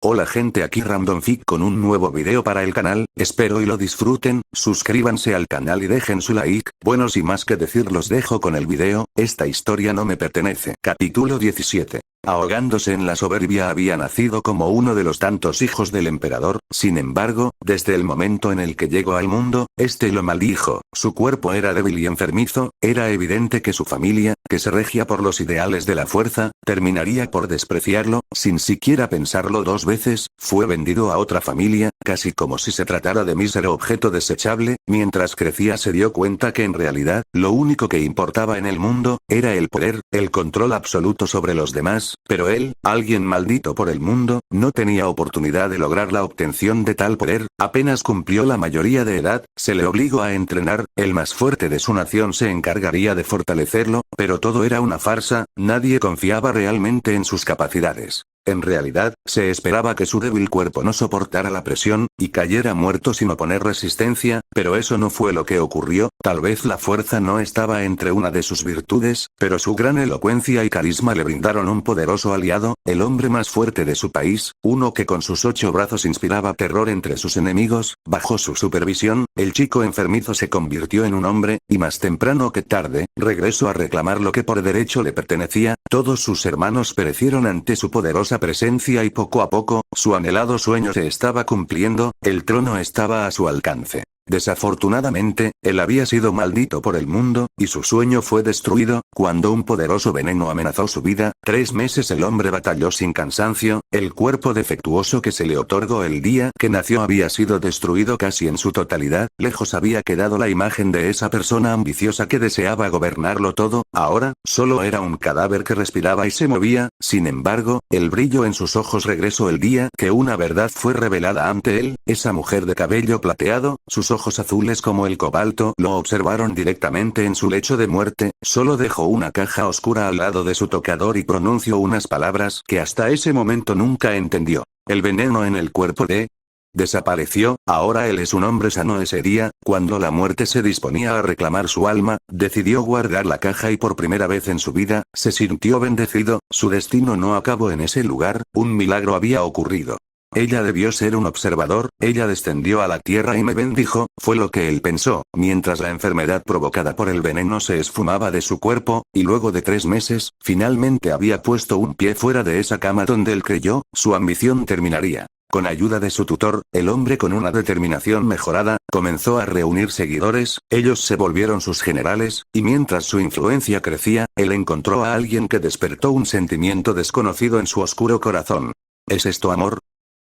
Hola gente, aquí RandomFic con un nuevo video para el canal, espero y lo disfruten, suscríbanse al canal y dejen su like. Bueno, sin más que decir, los dejo con el video. Esta historia no me pertenece. Capítulo 17. Ahogándose en la soberbia, había nacido como uno de los tantos hijos del emperador. Sin embargo, desde el momento en el que llegó al mundo, este lo maldijo. Su cuerpo era débil y enfermizo. Era evidente que su familia, que se regía por los ideales de la fuerza, terminaría por despreciarlo. Sin siquiera pensarlo dos veces, fue vendido a otra familia, casi como si se tratara de mísero objeto desechable. Mientras crecía se dio cuenta que en realidad, lo único que importaba en el mundo, era el poder, el control absoluto sobre los demás, pero él, alguien maldito por el mundo, no tenía oportunidad de lograr la obtención de tal poder. Apenas cumplió la mayoría de edad, se le obligó a entrenar. El más fuerte de su nación se encargaría de fortalecerlo, pero todo era una farsa. Nadie confiaba realmente en sus capacidades. En realidad, se esperaba que su débil cuerpo no soportara la presión, y cayera muerto sin oponer resistencia, pero eso no fue lo que ocurrió. Tal vez la fuerza no estaba entre una de sus virtudes, pero su gran elocuencia y carisma le brindaron un poderoso aliado, el hombre más fuerte de su país, uno que con sus 8 brazos inspiraba terror entre sus enemigos. Bajo su supervisión, el chico enfermizo se convirtió en un hombre, y más temprano que tarde, regresó a reclamar lo que por derecho le pertenecía. Todos sus hermanos perecieron ante su poderosa presencia y poco a poco, su anhelado sueño se estaba cumpliendo. El trono estaba a su alcance. Desafortunadamente, él había sido maldito por el mundo, y su sueño fue destruido, cuando un poderoso veneno amenazó su vida. 3 meses el hombre batalló sin cansancio. El cuerpo defectuoso que se le otorgó el día que nació había sido destruido casi en su totalidad. Lejos había quedado la imagen de esa persona ambiciosa que deseaba gobernarlo todo. Ahora, solo era un cadáver que respiraba y se movía. Sin embargo, el brillo en sus ojos regresó el día que una verdad fue revelada ante él. Esa mujer de cabello plateado, sus ojos azules como el cobalto, lo observaron directamente en su lecho de muerte. Solo dejó una caja oscura al lado de su tocador y pronunció unas palabras que hasta ese momento nunca entendió. El veneno en el cuerpo de desapareció. Ahora él es un hombre sano. Ese día, cuando la muerte se disponía a reclamar su alma, decidió guardar la caja y por primera vez en su vida, se sintió bendecido. Su destino no acabó en ese lugar, un milagro había ocurrido. Ella debió ser un observador. Ella descendió a la tierra y me bendijo, fue lo que él pensó, mientras la enfermedad provocada por el veneno se esfumaba de su cuerpo, y luego de 3 meses, finalmente había puesto un pie fuera de esa cama donde él creyó, su ambición terminaría. Con ayuda de su tutor, el hombre con una determinación mejorada, comenzó a reunir seguidores. Ellos se volvieron sus generales, y mientras su influencia crecía, él encontró a alguien que despertó un sentimiento desconocido en su oscuro corazón. ¿Es esto amor?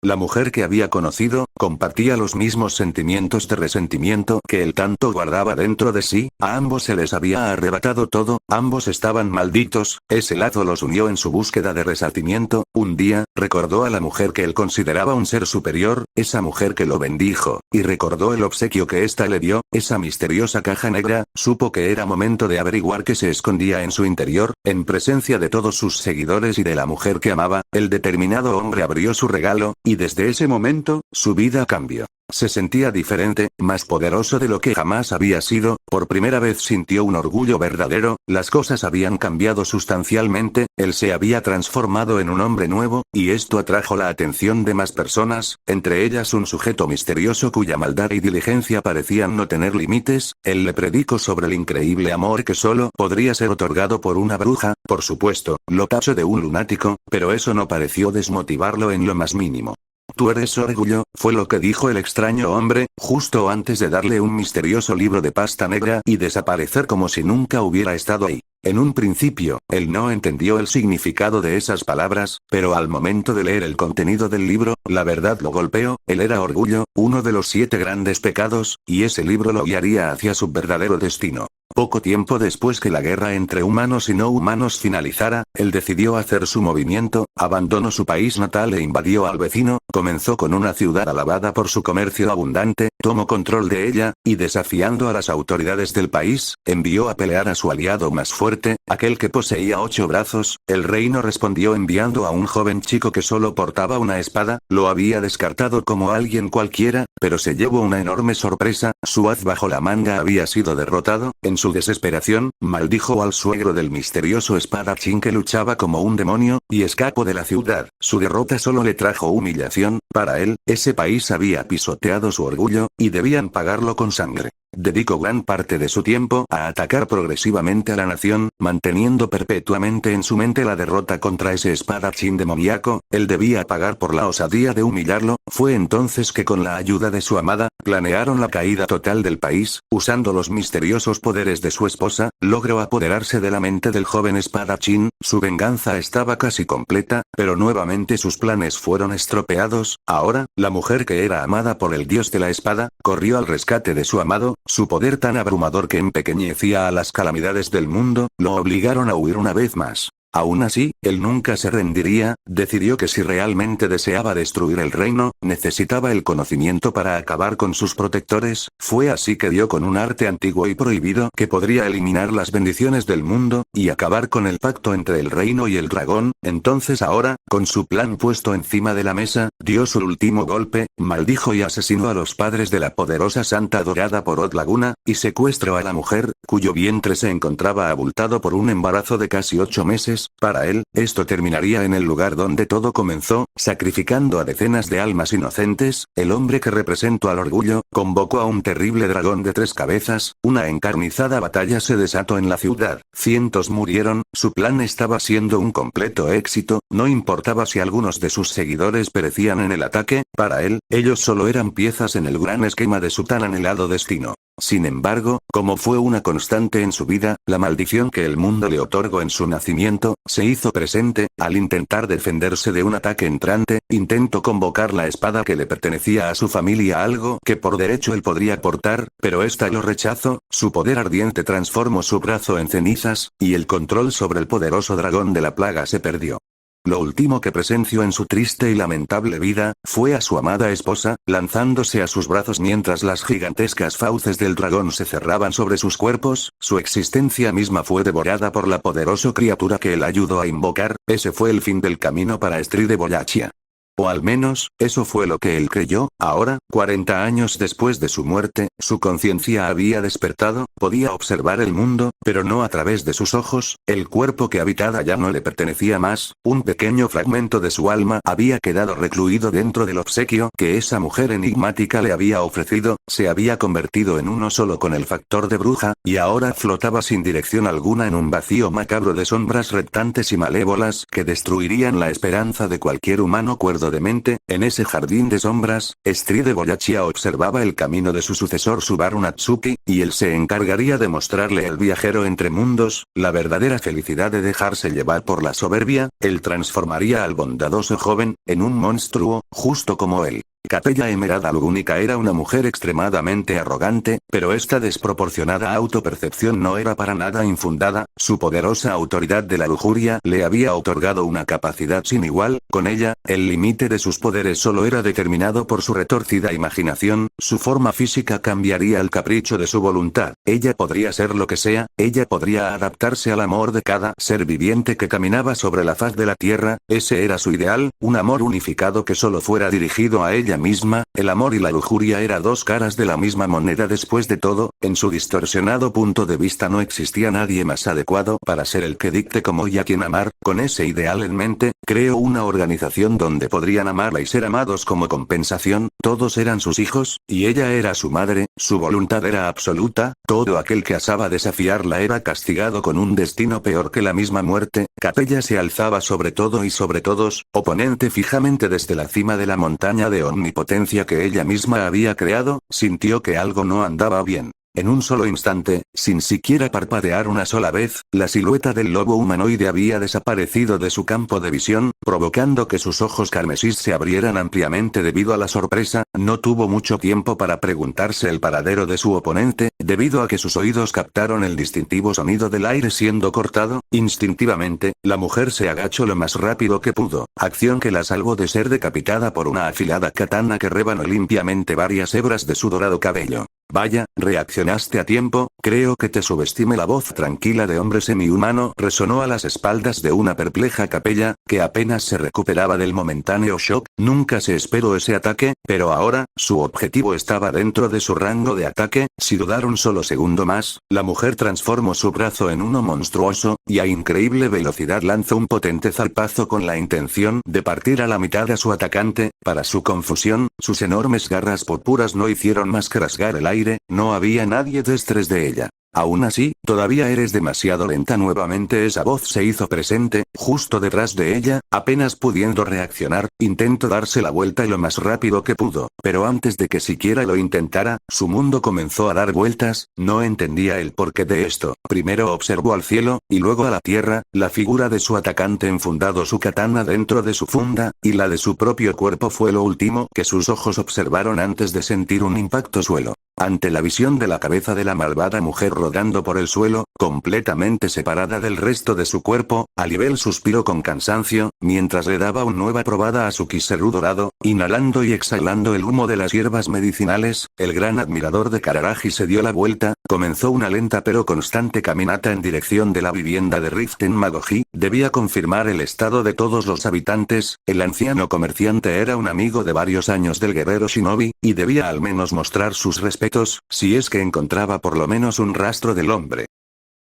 La mujer que había conocido, compartía los mismos sentimientos de resentimiento que él tanto guardaba dentro de sí. A ambos se les había arrebatado todo, ambos estaban malditos. Ese lazo los unió en su búsqueda de resarcimiento. Un día, recordó a la mujer que él consideraba un ser superior, esa mujer que lo bendijo, y recordó el obsequio que ésta le dio, esa misteriosa caja negra. Supo que era momento de averiguar qué se escondía en su interior. En presencia de todos sus seguidores y de la mujer que amaba, el determinado hombre abrió su regalo, y desde ese momento, su vida cambió. Se sentía diferente, más poderoso de lo que jamás había sido. Por primera vez sintió un orgullo verdadero. Las cosas habían cambiado sustancialmente. Él se había transformado en un hombre nuevo, y esto atrajo la atención de más personas, entre ellas un sujeto misterioso cuya maldad y diligencia parecían no tener límites. Él le predicó sobre el increíble amor que solo podría ser otorgado por una bruja. Por supuesto, lo tachó de un lunático, pero eso no pareció desmotivarlo en lo más mínimo. «Tú eres orgullo», fue lo que dijo el extraño hombre, justo antes de darle un misterioso libro de pasta negra y desaparecer como si nunca hubiera estado ahí. En un principio, él no entendió el significado de esas palabras, pero al momento de leer el contenido del libro, la verdad lo golpeó. Él era orgullo, uno de los 7 grandes pecados, y ese libro lo guiaría hacia su verdadero destino. Poco tiempo después que la guerra entre humanos y no humanos finalizara, él decidió hacer su movimiento, abandonó su país natal e invadió al vecino. Comenzó con una ciudad alabada por su comercio abundante, tomó control de ella, y desafiando a las autoridades del país, envió a pelear a su aliado más fuerte, aquel que poseía 8 brazos. El reino respondió enviando a un joven chico que solo portaba una espada. Lo había descartado como alguien cualquiera, pero se llevó una enorme sorpresa: su haz bajo la manga había sido derrotado. En su desesperación, maldijo al suegro del misterioso espadachín que luchaba como un demonio, y escapó de la ciudad. Su derrota solo le trajo humillación. Para él, ese país había pisoteado su orgullo, y debían pagarlo con sangre. Dedicó gran parte de su tiempo a atacar progresivamente a la nación, manteniendo perpetuamente en su mente la derrota contra ese espadachín demoníaco. Él debía pagar por la osadía de humillarlo. Fue entonces que, con la ayuda de su amada, planearon la caída total del país. Usando los misteriosos poderes de su esposa, logró apoderarse de la mente del joven espadachín. Su venganza estaba casi completa, pero nuevamente sus planes fueron estropeados. Ahora, la mujer que era amada por el dios de la espada, corrió al rescate de su amado. Su poder tan abrumador que empequeñecía a las calamidades del mundo, lo obligaron a huir una vez más. Aún así, él nunca se rendiría. Decidió que si realmente deseaba destruir el reino, necesitaba el conocimiento para acabar con sus protectores. Fue así que dio con un arte antiguo y prohibido que podría eliminar las bendiciones del mundo, y acabar con el pacto entre el reino y el dragón. Entonces ahora, con su plan puesto encima de la mesa, dio su último golpe, maldijo y asesinó a los padres de la poderosa santa adorada por Od Laguna, y secuestró a la mujer, cuyo vientre se encontraba abultado por un embarazo de casi 8 meses. Para él, esto terminaría en el lugar donde todo comenzó, sacrificando a decenas de almas inocentes. El hombre que representó al orgullo, convocó a un terrible dragón de 3 cabezas. Una encarnizada batalla se desató en la ciudad. Cientos murieron. Su plan estaba siendo un completo éxito. No importaba si algunos de sus seguidores perecían en el ataque. Para él, ellos solo eran piezas en el gran esquema de su tan anhelado destino. Sin embargo, como fue una constante en su vida, la maldición que el mundo le otorgó en su nacimiento, se hizo presente. Al intentar defenderse de un ataque entrante, intentó convocar la espada que le pertenecía a su familia, algo que por derecho él podría portar, pero esta lo rechazó. Su poder ardiente transformó su brazo en cenizas, y el control sobre el poderoso dragón de la plaga se perdió. Lo último que presenció en su triste y lamentable vida, fue a su amada esposa, lanzándose a sus brazos mientras las gigantescas fauces del dragón se cerraban sobre sus cuerpos. Su existencia misma fue devorada por la poderosa criatura que él ayudó a invocar. Ese fue el fin del camino para Estrid de Wallachia. O al menos, eso fue lo que él creyó. Ahora, 40 años después de su muerte, su conciencia había despertado, podía observar el mundo, pero no a través de sus ojos. El cuerpo que habitaba ya no le pertenecía más. Un pequeño fragmento de su alma había quedado recluido dentro del obsequio que esa mujer enigmática le había ofrecido. Se había convertido en uno solo con el factor de bruja, y ahora flotaba sin dirección alguna en un vacío macabro de sombras reptantes y malévolas que destruirían la esperanza de cualquier humano cuerdo de mente. En ese jardín de sombras, Estrid de Wallachia observaba el camino de su sucesor Subaru Natsuki, y él se encargaría de mostrarle al viajero entre mundos, la verdadera felicidad de dejarse llevar por la soberbia. Él transformaría al bondadoso joven, en un monstruo, justo como él. Capella Emerald Algunica era una mujer extremadamente arrogante, pero esta desproporcionada autopercepción no era para nada infundada. Su poderosa autoridad de la lujuria le había otorgado una capacidad sin igual. Con ella, el límite de sus poderes solo era determinado por su retorcida imaginación. Su forma física cambiaría al capricho de su voluntad. Ella podría ser lo que sea, ella podría adaptarse al amor de cada ser viviente que caminaba sobre la faz de la tierra. Ese era su ideal, un amor unificado que solo fuera dirigido a ella misma. El amor y la lujuria eran 2 caras de la misma moneda. Después de todo, en su distorsionado punto de vista no existía nadie más adecuado para ser el que dicte cómo y a quién amar. Con ese ideal en mente, creó una organización donde podrían amarla y ser amados como compensación. Todos eran sus hijos, y ella era su madre. Su voluntad era absoluta. Todo aquel que osaba desafiarla era castigado con un destino peor que la misma muerte. Capella se alzaba sobre todo y sobre todos, oponente fijamente desde la cima de la montaña de omnipotencia que ella misma había creado. Sintió que algo no andaba bien. En un solo instante, sin siquiera parpadear una sola vez, la silueta del lobo humanoide había desaparecido de su campo de visión, provocando que sus ojos carmesís se abrieran ampliamente debido a la sorpresa. No tuvo mucho tiempo para preguntarse el paradero de su oponente, debido a que sus oídos captaron el distintivo sonido del aire siendo cortado. Instintivamente, la mujer se agachó lo más rápido que pudo, acción que la salvó de ser decapitada por una afilada katana que rebanó limpiamente varias hebras de su dorado cabello. Vaya, reaccionaste a tiempo, creo que te subestimé. La voz tranquila de hombre semihumano resonó a las espaldas de una perpleja capella, que apenas se recuperaba del momentáneo shock. Nunca se esperó ese ataque, pero ahora, su objetivo estaba dentro de su rango de ataque. Sin dudar un solo segundo más, la mujer transformó su brazo en uno monstruoso, y a increíble velocidad lanzó un potente zarpazo con la intención de partir a la mitad a su atacante. Para su confusión, sus enormes garras púrpuras no hicieron más que rasgar el aire. No había nadie detrás de ella. Aún así, todavía eres demasiado lenta. Nuevamente esa voz se hizo presente, justo detrás de ella, apenas pudiendo reaccionar, intentó darse la vuelta lo más rápido que pudo, pero antes de que siquiera lo intentara, su mundo comenzó a dar vueltas. No entendía el porqué de esto. Primero observó al cielo, y luego a la tierra. La figura de su atacante enfundado su katana dentro de su funda, y la de su propio cuerpo fue lo último que sus ojos observaron antes de sentir un impacto suelo. Ante la visión de la cabeza de la malvada mujer rodando por el suelo, completamente separada del resto de su cuerpo, Alibel suspiró con cansancio, mientras le daba una nueva probada a su kiserú dorado, inhalando y exhalando el humo de las hierbas medicinales. El gran admirador de Kararagi se dio la vuelta, comenzó una lenta pero constante caminata en dirección de la vivienda de Riften Magoji. Debía confirmar el estado de todos los habitantes. El anciano comerciante era un amigo de varios años del guerrero shinobi, y debía al menos mostrar sus respetos, si es que encontraba por lo menos un rastro del hombre.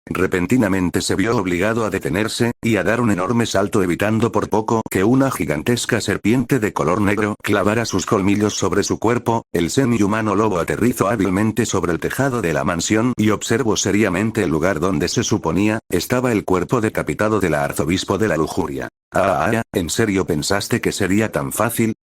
Repentinamente se vio obligado a detenerse, y a dar un enorme salto, evitando por poco que una gigantesca serpiente de color negro clavara sus colmillos sobre su cuerpo. El semi-humano lobo aterrizó hábilmente sobre el tejado de la mansión y observó seriamente el lugar donde se suponía estaba el cuerpo decapitado del arzobispo de la lujuria. ¿En serio pensaste que sería tan fácil?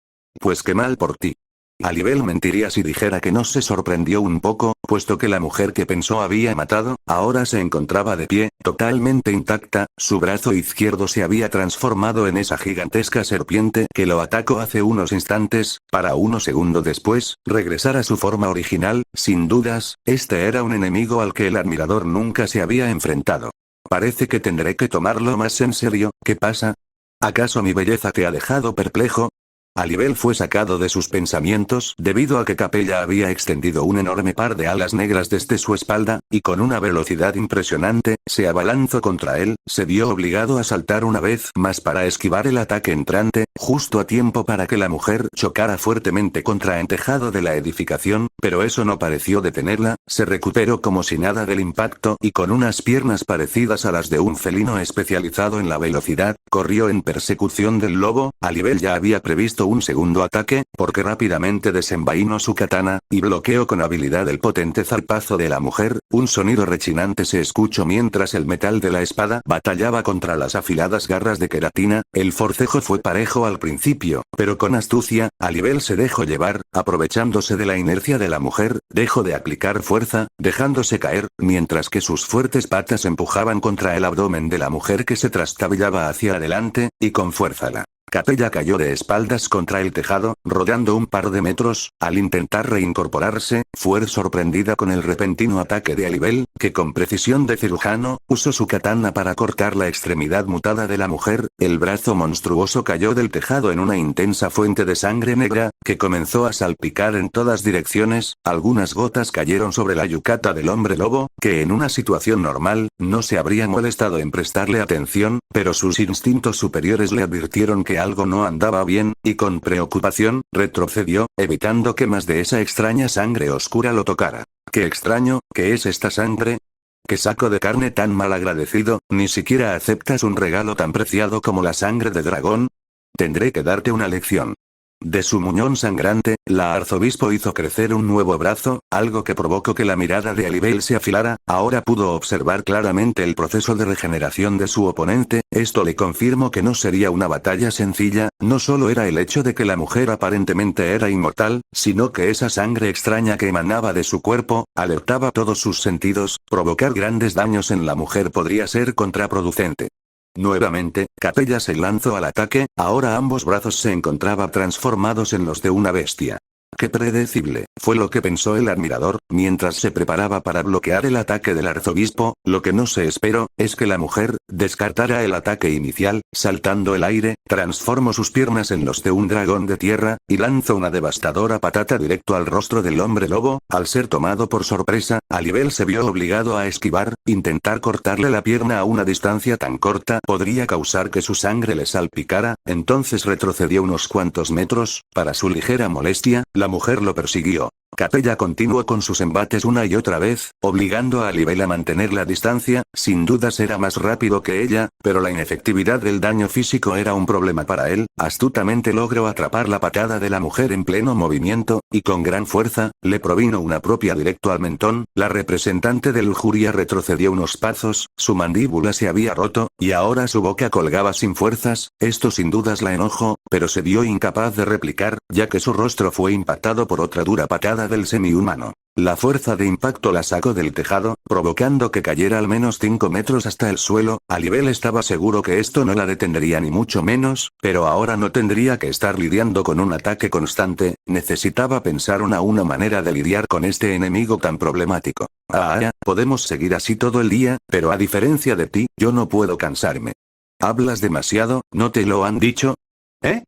Pues qué mal por ti. Alibel mentiría si dijera que no se sorprendió un poco, puesto que la mujer que pensó había matado, ahora se encontraba de pie, totalmente intacta. Su brazo izquierdo se había transformado en esa gigantesca serpiente que lo atacó hace unos instantes, para unos segundos después, regresar a su forma original. Sin dudas, este era un enemigo al que el admirador nunca se había enfrentado. Parece que tendré que tomarlo más en serio. ¿Qué pasa? ¿Acaso mi belleza te ha dejado perplejo? Alibel fue sacado de sus pensamientos debido a que Capella había extendido un enorme par de alas negras desde su espalda, y con una velocidad impresionante, se abalanzó contra él. Se vio obligado a saltar una vez más para esquivar el ataque entrante, justo a tiempo para que la mujer chocara fuertemente contra el tejado de la edificación, pero eso no pareció detenerla. Se recuperó como si nada del impacto, y con unas piernas parecidas a las de un felino especializado en la velocidad, corrió en persecución del lobo. Alibel ya había previsto un segundo ataque, porque rápidamente desenvainó su katana, y bloqueó con habilidad el potente zarpazo de la mujer. Un sonido rechinante se escuchó mientras el metal de la espada batallaba contra las afiladas garras de queratina. El forcejo fue parejo al principio, pero con astucia, Alibel se dejó llevar, aprovechándose de la inercia de la mujer, dejó de aplicar fuerza, dejándose caer, mientras que sus fuertes patas empujaban contra el abdomen de la mujer, que se trastabillaba hacia adelante, y con fuerza la Capella cayó de espaldas contra el tejado, rodando un par de metros. Al intentar reincorporarse, fue sorprendida con el repentino ataque de Alibel, que con precisión de cirujano, usó su katana para cortar la extremidad mutada de la mujer. El brazo monstruoso cayó del tejado en una intensa fuente de sangre negra, que comenzó a salpicar en todas direcciones. Algunas gotas cayeron sobre la yukata del hombre lobo, que en una situación normal, no se habría molestado en prestarle atención, pero sus instintos superiores le advirtieron que algo no andaba bien, y con preocupación, retrocedió, evitando que más de esa extraña sangre oscura lo tocara. «Qué extraño, ¿qué es esta sangre? ¿Qué saco de carne tan mal agradecido? ¿Ni siquiera aceptas un regalo tan preciado como la sangre de dragón? Tendré que darte una lección». De su muñón sangrante, la arzobispo hizo crecer un nuevo brazo, algo que provocó que la mirada de Alibel se afilara. Ahora pudo observar claramente el proceso de regeneración de su oponente. Esto le confirmó que no sería una batalla sencilla. No solo era el hecho de que la mujer aparentemente era inmortal, sino que esa sangre extraña que emanaba de su cuerpo, alertaba todos sus sentidos. Provocar grandes daños en la mujer podría ser contraproducente. Nuevamente, Capella se lanzó al ataque. Ahora ambos brazos se encontraban transformados en los de una bestia. ¡Qué predecible! Fue lo que pensó el admirador, mientras se preparaba para bloquear el ataque del arzobispo. Lo que no se esperó, es que la mujer descartara el ataque inicial. Saltando el aire, transformó sus piernas en los de un dragón de tierra, y lanzó una devastadora patata directo al rostro del hombre lobo. Al ser tomado por sorpresa, Alibel se vio obligado a esquivar. Intentar cortarle la pierna a una distancia tan corta podría causar que su sangre le salpicara. Entonces retrocedió unos cuantos metros. Para su ligera molestia, la mujer lo persiguió. Capella continuó con sus embates una y otra vez, obligando a Alibel a mantener la distancia. Sin dudas era más rápido que ella, pero la inefectividad del daño físico era un problema para él. Astutamente logró atrapar la patada de la mujer en pleno movimiento, y con gran fuerza, le provino una propia directo al mentón. La representante de lujuria retrocedió unos pasos, su mandíbula se había roto, y ahora su boca colgaba sin fuerzas. Esto sin dudas la enojó, pero se vio incapaz de replicar, ya que su rostro fue impactado por otra dura patada del semihumano. La fuerza de impacto la sacó del tejado, provocando que cayera al menos 5 metros hasta el suelo. Alibel estaba seguro que esto no la detendría ni mucho menos, pero ahora no tendría que estar lidiando con un ataque constante. Necesitaba pensar una manera de lidiar con este enemigo tan problemático. Podemos seguir así todo el día, pero a diferencia de ti, yo no puedo cansarme. Hablas demasiado, ¿no te lo han dicho? ¿Eh?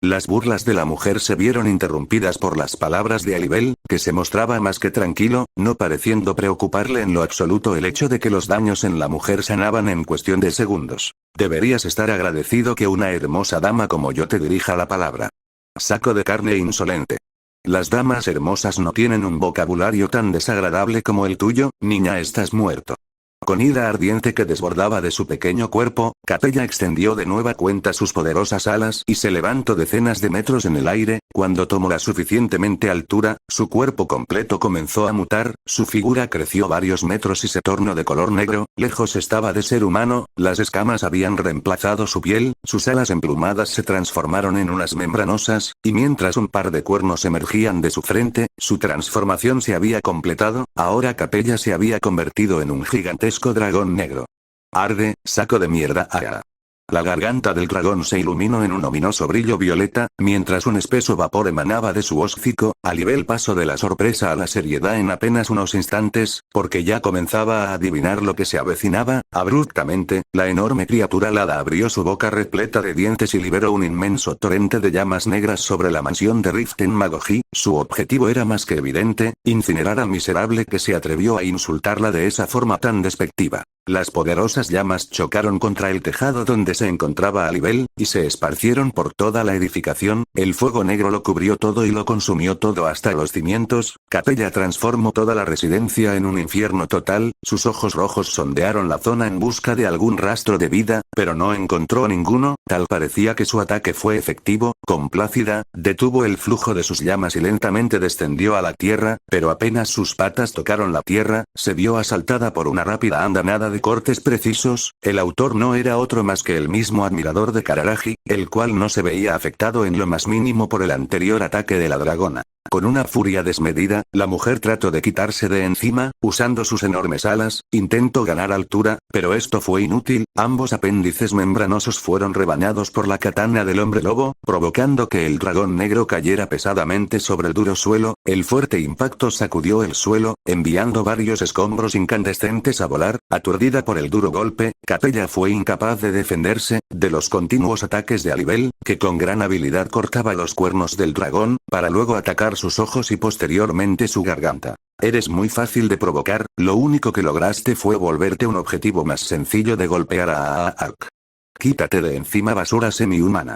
Las burlas de la mujer se vieron interrumpidas por las palabras de Alibel, que se mostraba más que tranquilo, no pareciendo preocuparle en lo absoluto el hecho de que los daños en la mujer sanaban en cuestión de segundos. Deberías estar agradecido que una hermosa dama como yo te dirija la palabra. Saco de carne insolente. Las damas hermosas no tienen un vocabulario tan desagradable como el tuyo. Niña, estás muerto. Con ira ardiente que desbordaba de su pequeño cuerpo, Capella extendió de nueva cuenta sus poderosas alas y se levantó decenas de metros en el aire. Cuando tomó la suficientemente altura, su cuerpo completo comenzó a mutar, su figura creció varios metros y se tornó de color negro. Lejos estaba de ser humano, las escamas habían reemplazado su piel, sus alas emplumadas se transformaron en unas membranosas, y mientras un par de cuernos emergían de su frente, su transformación se había completado. Ahora Capella se había convertido en un gigantesco dragón negro. Arde, saco de mierda. La garganta del dragón se iluminó en un ominoso brillo violeta, mientras un espeso vapor emanaba de su hocico. Alibel pasó de la sorpresa a la seriedad en apenas unos instantes, porque ya comenzaba a adivinar lo que se avecinaba. Abruptamente, la enorme criatura alada abrió su boca repleta de dientes y liberó un inmenso torrente de llamas negras sobre la mansión de Riften Magoji. Su objetivo era más que evidente: incinerar al miserable que se atrevió a insultarla de esa forma tan despectiva. Las poderosas llamas chocaron contra el tejado donde se encontraba Alibel, y se esparcieron por toda la edificación. El fuego negro lo cubrió todo y lo consumió todo hasta los cimientos. Capella transformó toda la residencia en un infierno total. Sus ojos rojos sondearon la zona en busca de algún rastro de vida, pero no encontró ninguno. Tal parecía que su ataque fue efectivo. Complácida, detuvo el flujo de sus llamas y lentamente descendió a la tierra, pero apenas sus patas tocaron la tierra, se vio asaltada por una rápida andanada de cortes precisos. El autor no era otro más que el mismo admirador de Kararagi, el cual no se veía afectado en lo más mínimo por el anterior ataque de la dragona. Con una furia desmedida, la mujer trató de quitarse de encima, usando sus enormes alas. Intentó ganar altura, pero esto fue inútil. Ambos apéndices membranosos fueron rebañados por la katana del hombre lobo, provocando que el dragón negro cayera pesadamente sobre el duro suelo. El fuerte impacto sacudió el suelo, enviando varios escombros incandescentes a volar. Aturdida por el duro golpe, Capella fue incapaz de defenderse de los continuos ataques de Alibel, que con gran habilidad cortaba los cuernos del dragón, para luego atacar sus ojos y posteriormente su garganta. Eres muy fácil de provocar. Lo único que lograste fue volverte un objetivo más sencillo de golpear a Aak. Quítate de encima, basura semihumana.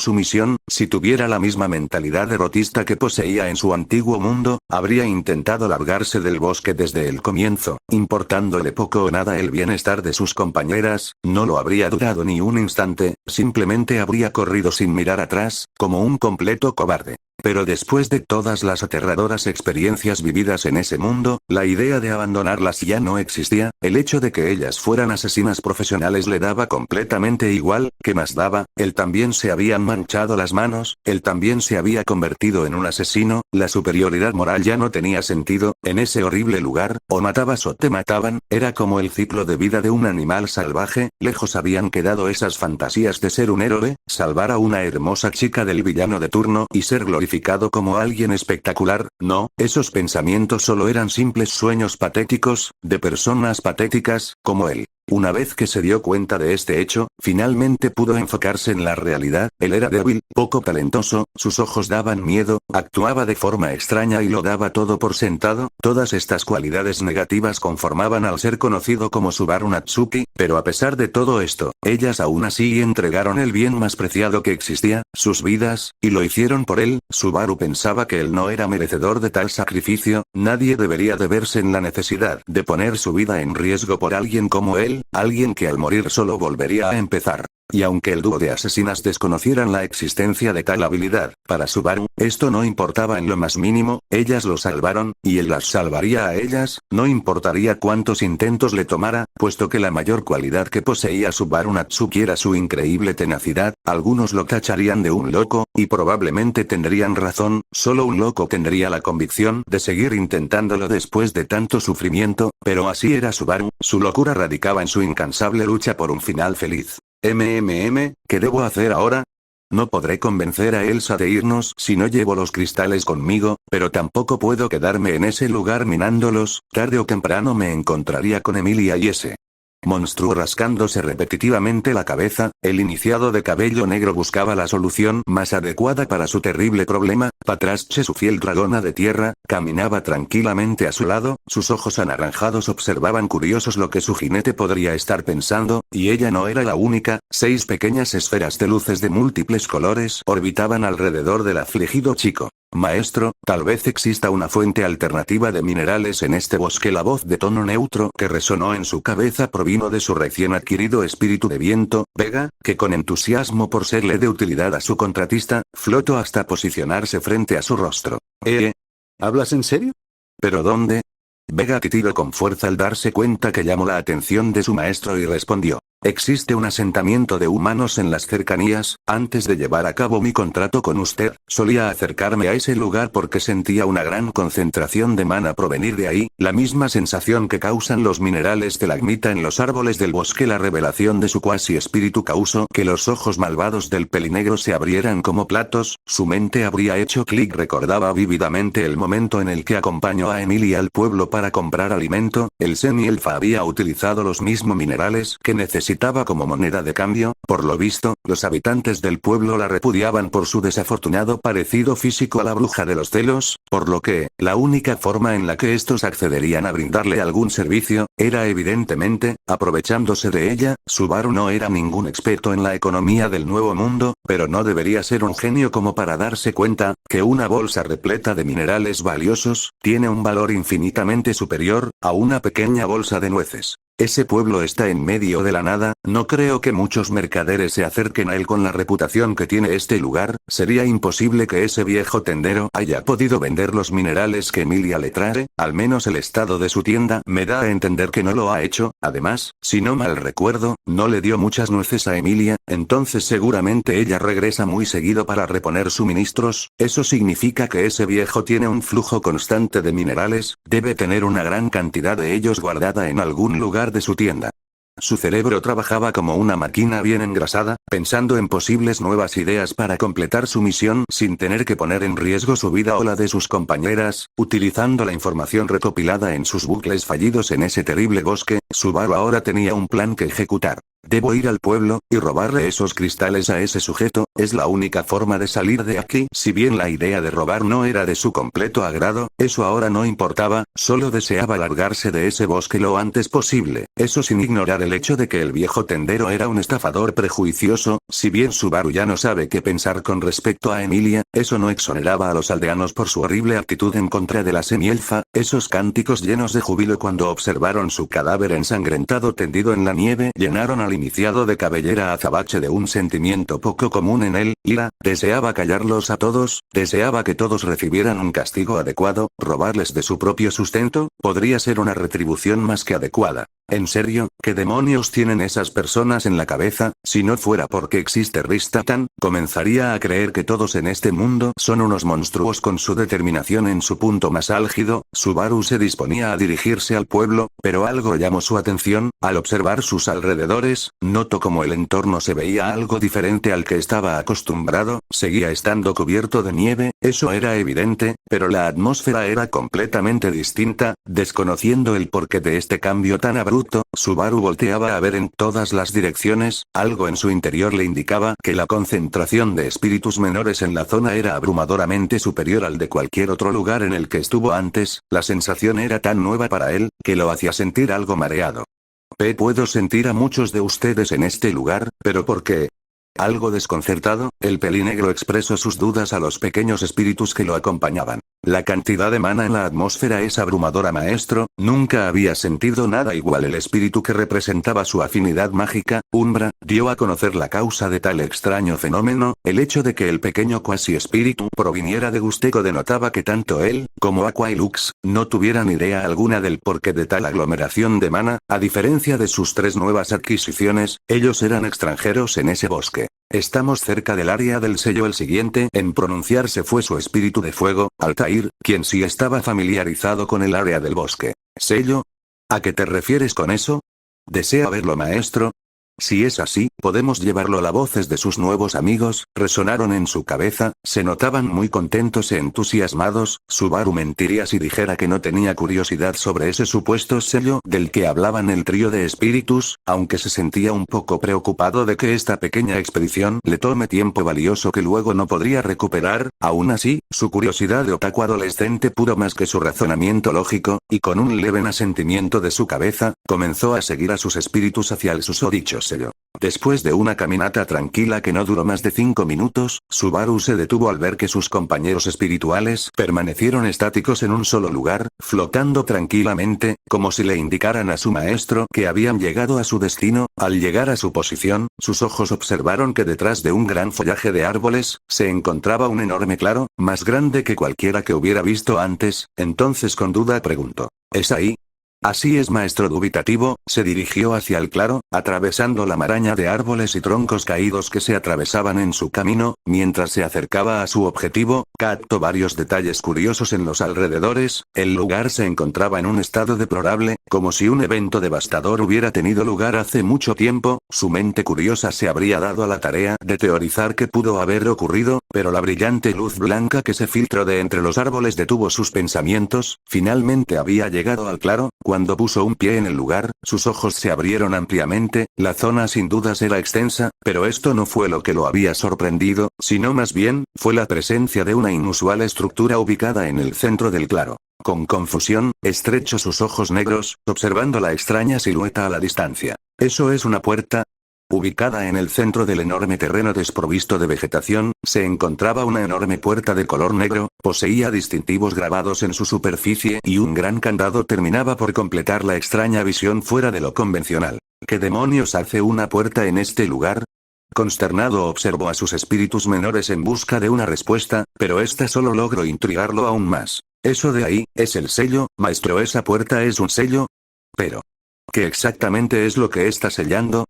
su misión, si tuviera la misma mentalidad derrotista que poseía en su antiguo mundo, habría intentado largarse del bosque desde el comienzo, importándole poco o nada el bienestar de sus compañeras, no lo habría dudado ni un instante, simplemente habría corrido sin mirar atrás, como un completo cobarde. Pero después de todas las aterradoras experiencias vividas en ese mundo, la idea de abandonarlas ya no existía, el hecho de que ellas fueran asesinas profesionales le daba completamente igual, ¿qué más daba? Él también se habían manchado las manos, él también se había convertido en un asesino, la superioridad moral ya no tenía sentido, en ese horrible lugar, o matabas o te mataban, era como el ciclo de vida de un animal salvaje, lejos habían quedado esas fantasías de ser un héroe, salvar a una hermosa chica del villano de turno y ser glorificado como alguien espectacular, no, esos pensamientos solo eran simples sueños patéticos, de personas patéticas, como él. Una vez que se dio cuenta de este hecho, finalmente pudo enfocarse en la realidad, él era débil, poco talentoso, sus ojos daban miedo, actuaba de forma extraña y lo daba todo por sentado, todas estas cualidades negativas conformaban al ser conocido como Subaru Natsuki, pero a pesar de todo esto, ellas aún así entregaron el bien más preciado que existía, sus vidas, y lo hicieron por él. Subaru pensaba que él no era merecedor de tal sacrificio, nadie debería de verse en la necesidad de poner su vida en riesgo por alguien como él, alguien que al morir solo volvería a empezar. Y aunque el dúo de asesinas desconocieran la existencia de tal habilidad, para Subaru, esto no importaba en lo más mínimo, ellas lo salvaron, y él las salvaría a ellas, no importaría cuántos intentos le tomara, puesto que la mayor cualidad que poseía Subaru Natsuki era su increíble tenacidad, algunos lo tacharían de un loco, y probablemente tendrían razón, solo un loco tendría la convicción de seguir intentándolo después de tanto sufrimiento, pero así era Subaru, su locura radicaba en su incansable lucha por un final feliz. ¿Qué debo hacer ahora? No podré convencer a Elsa de irnos si no llevo los cristales conmigo, pero tampoco puedo quedarme en ese lugar minándolos, tarde o temprano me encontraría con Emilia y ese monstruo rascándose repetitivamente la cabeza, el iniciado de cabello negro buscaba la solución más adecuada para su terrible problema. Patrache, su fiel dragona de tierra, caminaba tranquilamente a su lado, sus ojos anaranjados observaban curiosos lo que su jinete podría estar pensando, y ella no era la única, 6 pequeñas esferas de luces de múltiples colores orbitaban alrededor del afligido chico. Maestro, tal vez exista una fuente alternativa de minerales en este bosque. La voz de tono neutro que resonó en su cabeza provino de su recién adquirido espíritu de viento, Vega, que con entusiasmo por serle de utilidad a su contratista, flotó hasta posicionarse frente a su rostro. ¿Hablas en serio? ¿Pero dónde? Vega titiló con fuerza al darse cuenta que llamó la atención de su maestro y respondió. Existe un asentamiento de humanos en las cercanías, antes de llevar a cabo mi contrato con usted, solía acercarme a ese lugar porque sentía una gran concentración de mana provenir de ahí, la misma sensación que causan los minerales de lagmita en los árboles del bosque. La revelación de su cuasi espíritu causó que los ojos malvados del pelinegro se abrieran como platos, su mente habría hecho clic. Recordaba vívidamente el momento en el que acompañó a Emilia al pueblo para comprar alimento, el semi-elfa había utilizado los mismos minerales que necesitaba como moneda de cambio, por lo visto, los habitantes del pueblo la repudiaban por su desafortunado parecido físico a la bruja de los celos, por lo que, la única forma en la que estos accederían a brindarle algún servicio, era evidentemente, aprovechándose de ella. Subaru no era ningún experto en la economía del nuevo mundo, pero no debería ser un genio como para darse cuenta, que una bolsa repleta de minerales valiosos, tiene un valor infinitamente superior, a una pequeña bolsa de nueces. Ese pueblo está en medio de la nada, no creo que muchos mercaderes se acerquen a él con la reputación que tiene este lugar, sería imposible que ese viejo tendero haya podido vender los minerales que Emilia le trae, al menos el estado de su tienda me da a entender que no lo ha hecho. Además, si no mal recuerdo, no le dio muchas nueces a Emilia, entonces seguramente ella regresa muy seguido para reponer suministros, eso significa que ese viejo tiene un flujo constante de minerales, debe tener una gran cantidad de ellos guardada en algún lugar de su tienda. Su cerebro trabajaba como una máquina bien engrasada, pensando en posibles nuevas ideas para completar su misión sin tener que poner en riesgo su vida o la de sus compañeras, utilizando la información recopilada en sus bucles fallidos en ese terrible bosque. Subaru ahora tenía un plan que ejecutar. Debo ir al pueblo, y robarle esos cristales a ese sujeto, es la única forma de salir de aquí. Si bien la idea de robar no era de su completo agrado, eso ahora no importaba, solo deseaba largarse de ese bosque lo antes posible, eso sin ignorar el hecho de que el viejo tendero era un estafador prejuicioso curioso, si bien Subaru ya no sabe qué pensar con respecto a Emilia, eso no exoneraba a los aldeanos por su horrible actitud en contra de la semielfa, esos cánticos llenos de júbilo cuando observaron su cadáver ensangrentado tendido en la nieve llenaron al iniciado de cabellera azabache de un sentimiento poco común en él, ira, deseaba callarlos a todos, deseaba que todos recibieran un castigo adecuado, robarles de su propio sustento, podría ser una retribución más que adecuada. ¿En serio? ¿Qué demonios tienen esas personas en la cabeza? Si no fuera porque existe Ristatan, comenzaría a creer que todos en este mundo son unos monstruos con su determinación en su punto más álgido. Subaru se disponía a dirigirse al pueblo, pero algo llamó su atención, al observar sus alrededores, notó como el entorno se veía algo diferente al que estaba acostumbrado, seguía estando cubierto de nieve, eso era evidente, pero la atmósfera era completamente distinta, desconociendo el porqué de este cambio tan abrupto. Subaru volteaba a ver en todas las direcciones, algo en su interior le indicaba que la concentración de espíritus menores en la zona era abrumadoramente superior al de cualquier otro lugar en el que estuvo antes, la sensación era tan nueva para él, que lo hacía sentir algo mareado. Puedo sentir a muchos de ustedes en este lugar, pero ¿por qué? Algo desconcertado, el pelinegro expresó sus dudas a los pequeños espíritus que lo acompañaban. La cantidad de mana en la atmósfera es abrumadora, maestro, nunca había sentido nada igual. El espíritu que representaba su afinidad mágica, Umbra, dio a conocer la causa de tal extraño fenómeno, el hecho de que el pequeño cuasi espíritu proviniera de Gusteco denotaba que tanto él, como Aqua y Lux, no tuvieran idea alguna del porqué de tal aglomeración de mana, a diferencia de sus 3 nuevas adquisiciones, ellos eran extranjeros en ese bosque. Estamos cerca del área del sello. El siguiente en pronunciarse fue su espíritu de fuego, Altair, quien sí estaba familiarizado con el área del bosque. ¿Sello? ¿A qué te refieres con eso? ¿Desea verlo, maestro? Si es así, podemos llevarlo. Las voces de sus nuevos amigos resonaron en su cabeza, se notaban muy contentos e entusiasmados. Subaru mentiría si dijera que no tenía curiosidad sobre ese supuesto sello del que hablaban el trío de espíritus, aunque se sentía un poco preocupado de que esta pequeña expedición le tome tiempo valioso que luego no podría recuperar. Aún así, su curiosidad de otaku adolescente pudo más que su razonamiento lógico, y con un leve asentimiento de su cabeza, comenzó a seguir a sus espíritus hacia el susodicho sello. Después de una caminata tranquila que no duró más de 5 minutos, Subaru se detuvo al ver que sus compañeros espirituales permanecieron estáticos en un solo lugar, flotando tranquilamente, como si le indicaran a su maestro que habían llegado a su destino. Al llegar a su posición, sus ojos observaron que detrás de un gran follaje de árboles, se encontraba un enorme claro, más grande que cualquiera que hubiera visto antes. Entonces con duda preguntó: ¿es ahí? Así es, maestro. Dubitativo, se dirigió hacia el claro, atravesando la maraña de árboles y troncos caídos que se atravesaban en su camino. Mientras se acercaba a su objetivo, captó varios detalles curiosos en los alrededores. El lugar se encontraba en un estado deplorable, como si un evento devastador hubiera tenido lugar hace mucho tiempo. Su mente curiosa se habría dado a la tarea de teorizar qué pudo haber ocurrido, pero la brillante luz blanca que se filtró de entre los árboles detuvo sus pensamientos. Finalmente había llegado al claro. Cuando puso un pie en el lugar, sus ojos se abrieron ampliamente. La zona sin dudas era extensa, pero esto no fue lo que lo había sorprendido, sino más bien, fue la presencia de una inusual estructura ubicada en el centro del claro. Con confusión, estrechó sus ojos negros, observando la extraña silueta a la distancia. ¿Eso es una puerta? Ubicada en el centro del enorme terreno desprovisto de vegetación, se encontraba una enorme puerta de color negro, poseía distintivos grabados en su superficie y un gran candado terminaba por completar la extraña visión fuera de lo convencional. ¿Qué demonios hace una puerta en este lugar? Consternado observó a sus espíritus menores en busca de una respuesta, pero esta solo logró intrigarlo aún más. Eso de ahí, es el sello, maestro. ¿Esa puerta es un sello? Pero, ¿qué exactamente es lo que está sellando?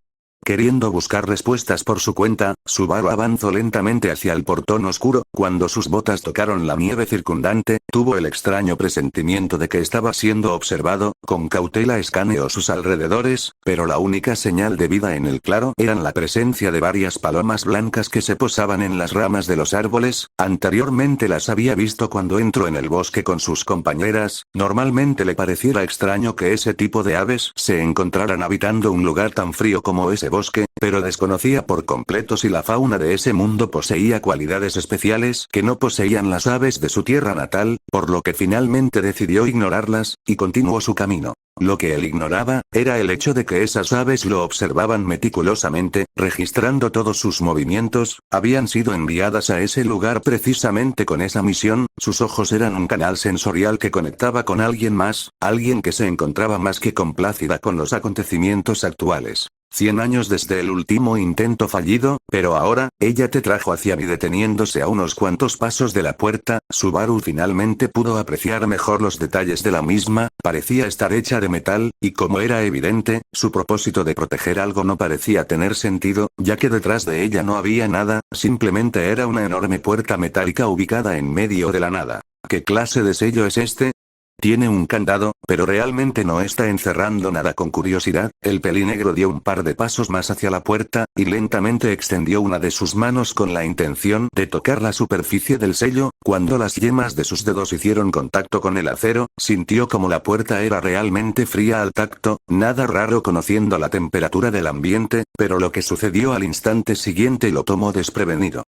Queriendo buscar respuestas por su cuenta, Subaru avanzó lentamente hacia el portón oscuro. Cuando sus botas tocaron la nieve circundante, tuvo el extraño presentimiento de que estaba siendo observado. Con cautela escaneó sus alrededores, pero la única señal de vida en el claro eran la presencia de varias palomas blancas que se posaban en las ramas de los árboles. Anteriormente las había visto cuando entró en el bosque con sus compañeras. Normalmente le pareciera extraño que ese tipo de aves se encontraran habitando un lugar tan frío como ese bosque, pero desconocía por completo si la fauna de ese mundo poseía cualidades especiales que no poseían las aves de su tierra natal. por lo que finalmente decidió ignorarlas, y continuó su camino. Lo que él ignoraba, era el hecho de que esas aves lo observaban meticulosamente, registrando todos sus movimientos, habían sido enviadas a ese lugar precisamente con esa misión, sus ojos eran un canal sensorial que conectaba con alguien más, alguien que se encontraba más que complacida con los acontecimientos actuales. 100 años desde el último intento fallido, pero ahora, ella te trajo hacia mí deteniéndose a unos cuantos pasos de la puerta, Subaru finalmente pudo apreciar mejor los detalles de la misma, parecía estar hecha de metal, y como era evidente, su propósito de proteger algo no parecía tener sentido, ya que detrás de ella no había nada, simplemente era una enorme puerta metálica ubicada en medio de la nada. ¿Qué clase de sello es este? Tiene un candado, pero realmente no está encerrando nada. Con curiosidad, el pelinegro dio un par de pasos más hacia la puerta, y lentamente extendió una de sus manos con la intención de tocar la superficie del sello. Cuando las yemas de sus dedos hicieron contacto con el acero, sintió como la puerta era realmente fría al tacto, nada raro conociendo la temperatura del ambiente, pero lo que sucedió al instante siguiente lo tomó desprevenido.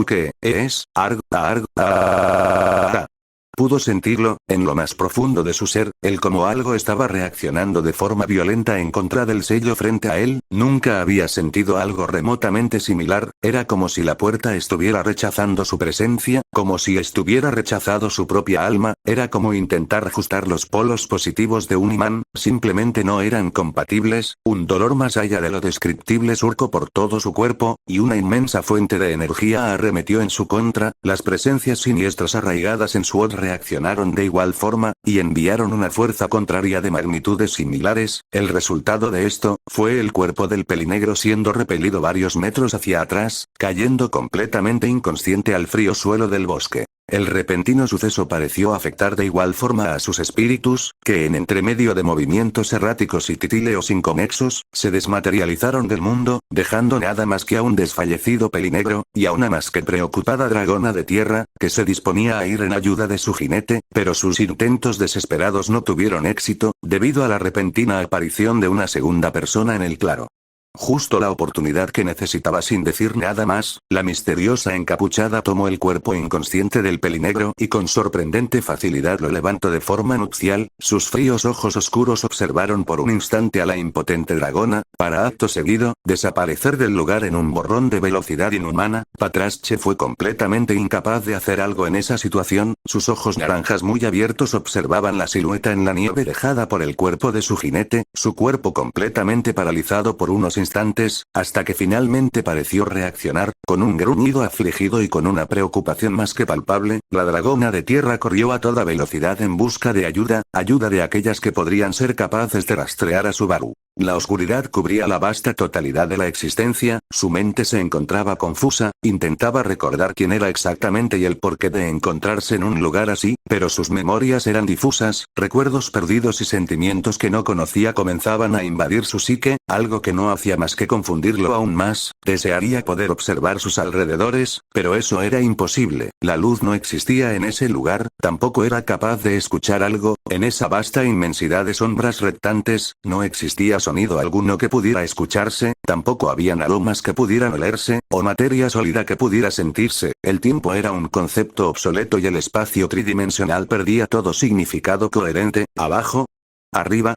¿Qué es? Pudo sentirlo, en lo más profundo de su ser, el como algo estaba reaccionando de forma violenta en contra del sello frente a él, nunca había sentido algo remotamente similar, era como si la puerta estuviera rechazando su presencia, como si estuviera rechazado su propia alma, era como intentar ajustar los polos positivos de un imán, simplemente no eran compatibles, un dolor más allá de lo descriptible surcó por todo su cuerpo, y una inmensa fuente de energía arremetió en su contra, las presencias siniestras arraigadas en su reaccionaron de igual forma, y enviaron una fuerza contraria de magnitudes similares. El resultado de esto, fue el cuerpo del pelinegro siendo repelido varios metros hacia atrás, cayendo completamente inconsciente al frío suelo del bosque. El repentino suceso pareció afectar de igual forma a sus espíritus, que en entremedio de movimientos erráticos y titileos inconexos, se desmaterializaron del mundo, dejando nada más que a un desfallecido pelinegro, y a una más que preocupada dragona de tierra, que se disponía a ir en ayuda de su jinete, pero sus intentos desesperados no tuvieron éxito, debido a la repentina aparición de una segunda persona en el claro. Justo la oportunidad que necesitaba. Sin decir nada más, la misteriosa encapuchada tomó el cuerpo inconsciente del pelinegro y con sorprendente facilidad lo levantó de forma nupcial, sus fríos ojos oscuros observaron por un instante a la impotente dragona, para acto seguido, desaparecer del lugar en un borrón de velocidad inhumana. Patrache fue completamente incapaz de hacer algo en esa situación, sus ojos naranjas muy abiertos observaban la silueta en la nieve dejada por el cuerpo de su jinete, su cuerpo completamente paralizado por unos instantes, hasta que finalmente pareció reaccionar, con un gruñido afligido y con una preocupación más que palpable, la dragona de tierra corrió a toda velocidad en busca de ayuda de aquellas que podrían ser capaces de rastrear a Subaru. La oscuridad cubría la vasta totalidad de la existencia, su mente se encontraba confusa, intentaba recordar quién era exactamente y el porqué de encontrarse en un lugar así, pero sus memorias eran difusas, recuerdos perdidos y sentimientos que no conocía comenzaban a invadir su psique, algo que no hacía más que confundirlo aún más. Desearía poder observar sus alrededores, pero eso era imposible, la luz no existía en ese lugar, tampoco era capaz de escuchar algo, en esa vasta inmensidad de sombras reptantes, no existía sonido alguno que pudiera escucharse, tampoco habían aromas que pudieran olerse, o materia sólida que pudiera sentirse, el tiempo era un concepto obsoleto y el espacio tridimensional perdía todo significado coherente. Abajo, arriba,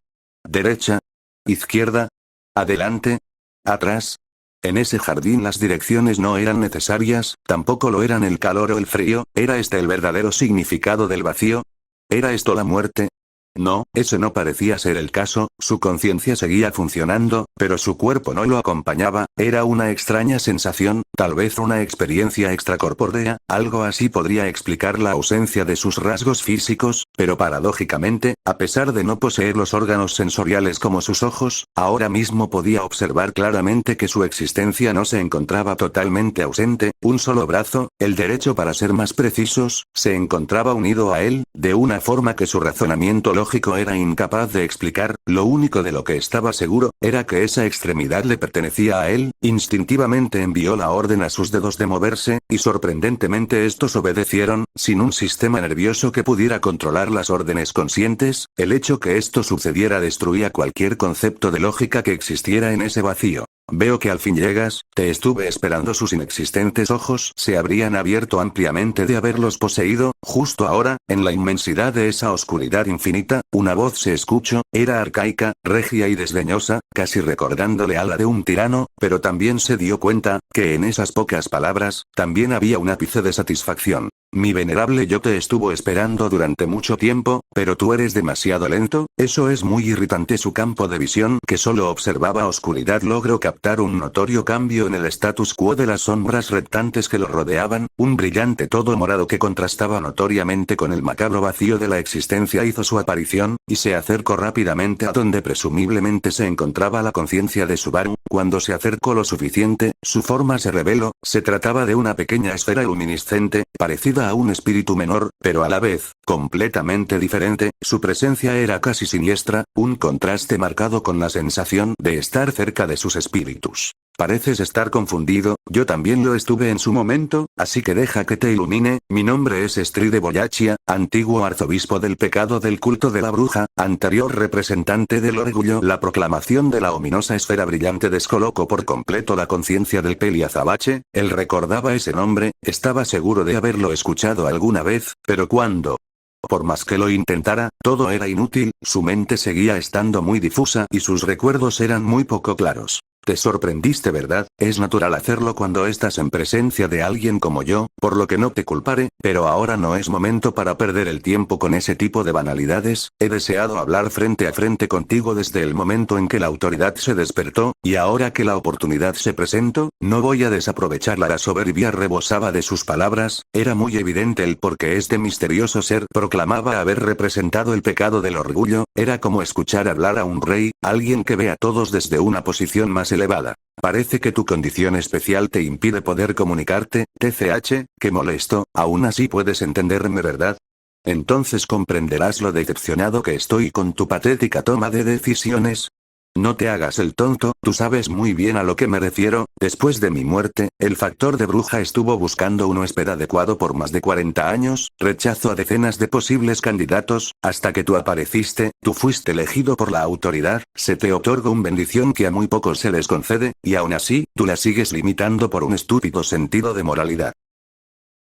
derecha, izquierda, adelante, atrás. En ese jardín las direcciones no eran necesarias, tampoco lo eran el calor o el frío. ¿Era este el verdadero significado del vacío? ¿Era esto la muerte? No, ese no parecía ser el caso, su conciencia seguía funcionando, pero su cuerpo no lo acompañaba, era una extraña sensación, tal vez una experiencia extracorpórea, algo así podría explicar la ausencia de sus rasgos físicos, pero paradójicamente, a pesar de no poseer los órganos sensoriales como sus ojos, ahora mismo podía observar claramente que su existencia no se encontraba totalmente ausente, un solo brazo, el derecho para ser más precisos, se encontraba unido a él, de una forma que su razonamiento lógico era incapaz de explicar. Lo único de lo que estaba seguro, era que esa extremidad le pertenecía a él. Instintivamente envió la orden a sus dedos de moverse, y sorprendentemente estos obedecieron, sin un sistema nervioso que pudiera controlar las órdenes conscientes. El hecho que esto sucediera destruía cualquier concepto de lógica que existiera en ese vacío. Veo que al fin llegas, te estuve esperando. Sus inexistentes ojos se habrían abierto ampliamente de haberlos poseído. Justo ahora, en la inmensidad de esa oscuridad infinita, una voz se escuchó, era arcaica, regia y desdeñosa, casi recordándole a la de un tirano, pero también se dio cuenta, que en esas pocas palabras, también había un ápice de satisfacción. Mi venerable yo te estuvo esperando durante mucho tiempo, pero tú eres demasiado lento, eso es muy irritante. Su campo de visión, que solo observaba oscuridad, logró captar un notorio cambio en el status quo de las sombras reptantes que lo rodeaban, un brillante todo morado que contrastaba notoriamente con el macabro vacío de la existencia hizo su aparición, y se acercó rápidamente a donde presumiblemente se encontraba la conciencia de Subaru. Cuando se acercó lo suficiente, su forma se reveló, se trataba de una pequeña esfera luminiscente, parecida a un espíritu menor, pero a la vez, completamente diferente. Su presencia era casi siniestra, un contraste marcado con la sensación de estar cerca de sus espíritus. Pareces estar confundido, yo también lo estuve en su momento, así que deja que te ilumine. Mi nombre es Estri de Boyachia, antiguo arzobispo del pecado del culto de la bruja, anterior representante del orgullo. La proclamación de la ominosa esfera brillante descolocó por completo la conciencia del Peli Azabache. Él recordaba ese nombre, estaba seguro de haberlo escuchado alguna vez, pero ¿cuándo? Por más que lo intentara, todo era inútil, su mente seguía estando muy difusa y sus recuerdos eran muy poco claros. Te sorprendiste, ¿verdad? Es natural hacerlo cuando estás en presencia de alguien como yo, por lo que no te culparé, pero ahora no es momento para perder el tiempo con ese tipo de banalidades. He deseado hablar frente a frente contigo desde el momento en que la autoridad se despertó, y ahora que la oportunidad se presentó, no voy a desaprovecharla. La soberbia rebosaba de sus palabras, era muy evidente el por qué este misterioso ser proclamaba haber representado el pecado del orgullo, era como escuchar hablar a un rey, alguien que ve a todos desde una posición más elevada. Parece que tu condición especial te impide poder comunicarte, TCH, qué molesto, aún así puedes entenderme, ¿verdad? Entonces comprenderás lo decepcionado que estoy con tu patética toma de decisiones. No te hagas el tonto, tú sabes muy bien a lo que me refiero. Después de mi muerte, el factor de bruja estuvo buscando un huésped adecuado por más de 40 años, rechazó a decenas de posibles candidatos, hasta que tú apareciste, tú fuiste elegido por la autoridad, se te otorgó una bendición que a muy pocos se les concede, y aún así, tú la sigues limitando por un estúpido sentido de moralidad.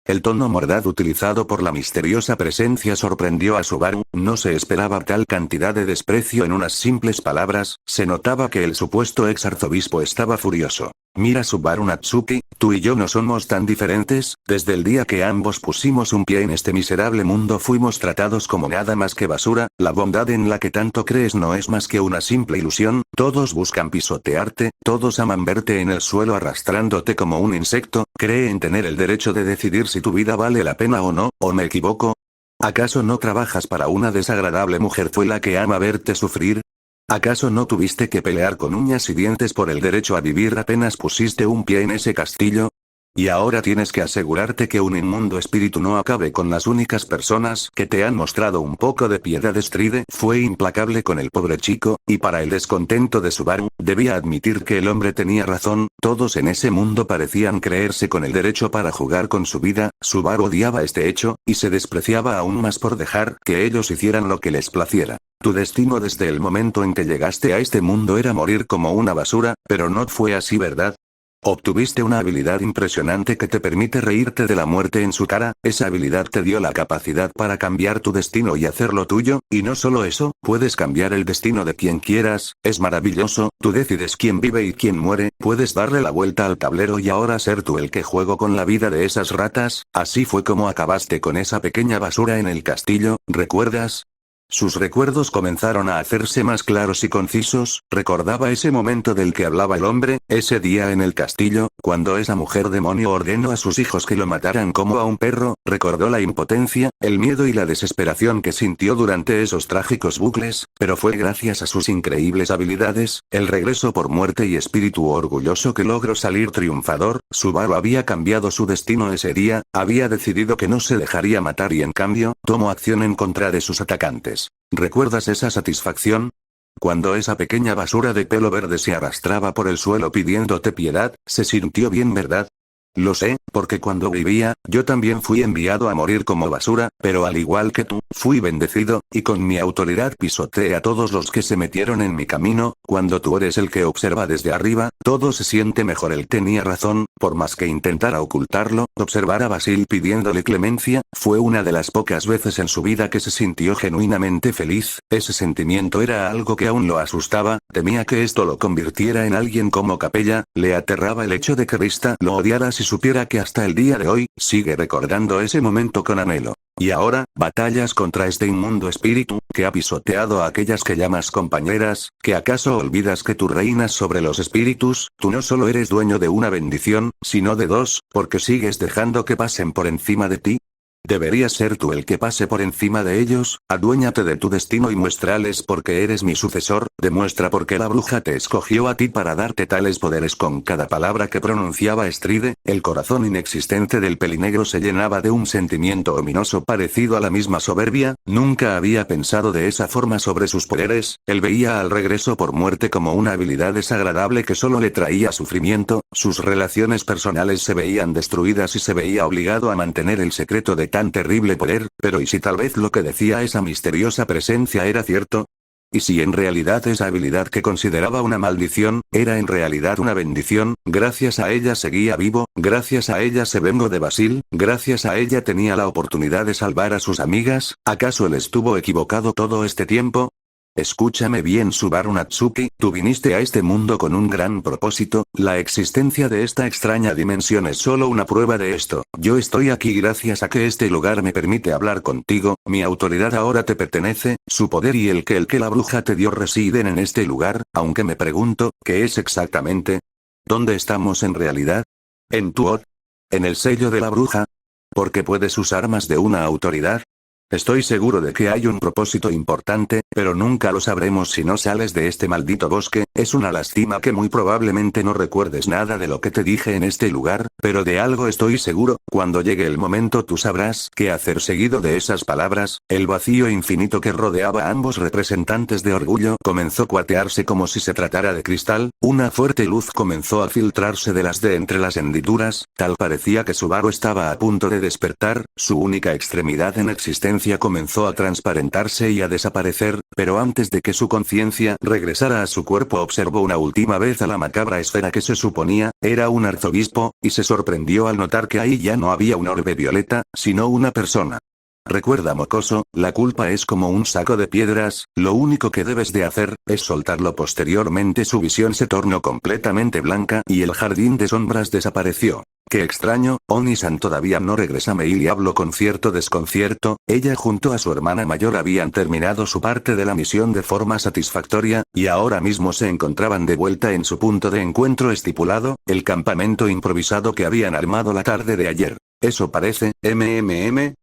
El tono mordaz utilizado por la misteriosa presencia sorprendió a Subaru, no se esperaba tal cantidad de desprecio en unas simples palabras, se notaba que el supuesto ex arzobispo estaba furioso. Mira Subaru Natsuki, tú y yo no somos tan diferentes, desde el día que ambos pusimos un pie en este miserable mundo fuimos tratados como nada más que basura, la bondad en la que tanto crees no es más que una simple ilusión, todos buscan pisotearte, todos aman verte en el suelo arrastrándote como un insecto, creen tener el derecho de decidir si tu vida vale la pena o no, ¿o me equivoco? ¿Acaso no trabajas para una desagradable mujer fue la que ama verte sufrir? ¿Acaso no tuviste que pelear con uñas y dientes por el derecho a vivir apenas pusiste un pie en ese castillo? Y ahora tienes que asegurarte que un inmundo espíritu no acabe con las únicas personas que te han mostrado un poco de piedad. Stride fue implacable con el pobre chico, y para el descontento de Subaru, debía admitir que el hombre tenía razón, todos en ese mundo parecían creerse con el derecho para jugar con su vida. Subaru odiaba este hecho, y se despreciaba aún más por dejar que ellos hicieran lo que les placiera. Tu destino desde el momento en que llegaste a este mundo era morir como una basura, pero no fue así, ¿verdad? Obtuviste una habilidad impresionante que te permite reírte de la muerte en su cara, esa habilidad te dio la capacidad para cambiar tu destino y hacerlo tuyo, y no solo eso, puedes cambiar el destino de quien quieras, es maravilloso, tú decides quién vive y quién muere, puedes darle la vuelta al tablero y ahora ser tú el que juego con la vida de esas ratas. Así fue como acabaste con esa pequeña basura en el castillo, ¿recuerdas? Sus recuerdos comenzaron a hacerse más claros y concisos, recordaba ese momento del que hablaba el hombre, ese día en el castillo, cuando esa mujer demonio ordenó a sus hijos que lo mataran como a un perro, recordó la impotencia, el miedo y la desesperación que sintió durante esos trágicos bucles, pero fue gracias a sus increíbles habilidades, el regreso por muerte y espíritu orgulloso que logró salir triunfador. Subaru había cambiado su destino ese día, había decidido que no se dejaría matar y en cambio, tomó acción en contra de sus atacantes. ¿Recuerdas esa satisfacción? Cuando esa pequeña basura de pelo verde se arrastraba por el suelo pidiéndote piedad, se sintió bien, ¿verdad? Lo sé, porque cuando vivía, yo también fui enviado a morir como basura, pero al igual que tú, fui bendecido, y con mi autoridad pisoteé a todos los que se metieron en mi camino. Cuando tú eres el que observa desde arriba, todo se siente mejor. Él tenía razón, por más que intentara ocultarlo. Observar a Basil pidiéndole clemencia, fue una de las pocas veces en su vida que se sintió genuinamente feliz. Ese sentimiento era algo que aún lo asustaba, temía que esto lo convirtiera en alguien como Capella, le aterraba el hecho de que Rista lo odiara si supiera que hasta el día de hoy, sigue recordando ese momento con anhelo. Y ahora, batallas contra este inmundo espíritu, que ha pisoteado a aquellas que llamas compañeras. ¿Que acaso olvidas que tú reinas sobre los espíritus? Tú no solo eres dueño de una bendición, sino de dos, porque sigues dejando que pasen por encima de ti. Deberías ser tú el que pase por encima de ellos. Aduéñate de tu destino y muéstrales por qué eres mi sucesor. Demuestra por qué la bruja te escogió a ti para darte tales poderes. Con cada palabra que pronunciaba Stride, el corazón inexistente del pelinegro se llenaba de un sentimiento ominoso parecido a la misma soberbia. Nunca había pensado de esa forma sobre sus poderes. Él veía al regreso por muerte como una habilidad desagradable que solo le traía sufrimiento. Sus relaciones personales se veían destruidas y se veía obligado a mantener el secreto de tan terrible poder. Pero ¿y si tal vez lo que decía esa misteriosa presencia era cierto? ¿Y si en realidad esa habilidad que consideraba una maldición, era en realidad una bendición? Gracias a ella seguía vivo, gracias a ella se vengó de Basil, gracias a ella tenía la oportunidad de salvar a sus amigas. ¿Acaso él estuvo equivocado todo este tiempo? Escúchame bien, Subaru Natsuki, tú viniste a este mundo con un gran propósito. La existencia de esta extraña dimensión es solo una prueba de esto. Yo estoy aquí gracias a que este lugar me permite hablar contigo. Mi autoridad ahora te pertenece. Su poder y el que la bruja te dio residen en este lugar, aunque me pregunto, ¿qué es exactamente? ¿Dónde estamos en realidad? ¿En tu Od? ¿En el sello de la bruja? ¿Por qué puedes usar más de una autoridad? Estoy seguro de que hay un propósito importante, pero nunca lo sabremos si no sales de este maldito bosque. Es una lástima que muy probablemente no recuerdes nada de lo que te dije en este lugar, pero de algo estoy seguro. Cuando llegue el momento tú sabrás qué hacer. Seguido de esas palabras, el vacío infinito que rodeaba a ambos representantes de orgullo comenzó a cuatearse como si se tratara de cristal. Una fuerte luz comenzó a filtrarse de entre las hendiduras, tal parecía que Subaru estaba a punto de despertar. Su única extremidad en existencia comenzó a transparentarse y a desaparecer, pero antes de que su conciencia regresara a su cuerpo observó una última vez a la macabra esfera que se suponía era un arzobispo, y se sorprendió al notar que ahí ya no había un orbe violeta, sino una persona. Recuerda, mocoso, la culpa es como un saco de piedras, lo único que debes de hacer, es soltarlo. Posteriormente su visión se tornó completamente blanca y el jardín de sombras desapareció. Qué extraño, Oni-san todavía no regresa. Meili habló con cierto desconcierto. Ella junto a su hermana mayor habían terminado su parte de la misión de forma satisfactoria, y ahora mismo se encontraban de vuelta en su punto de encuentro estipulado, el campamento improvisado que habían armado la tarde de ayer. Eso parece,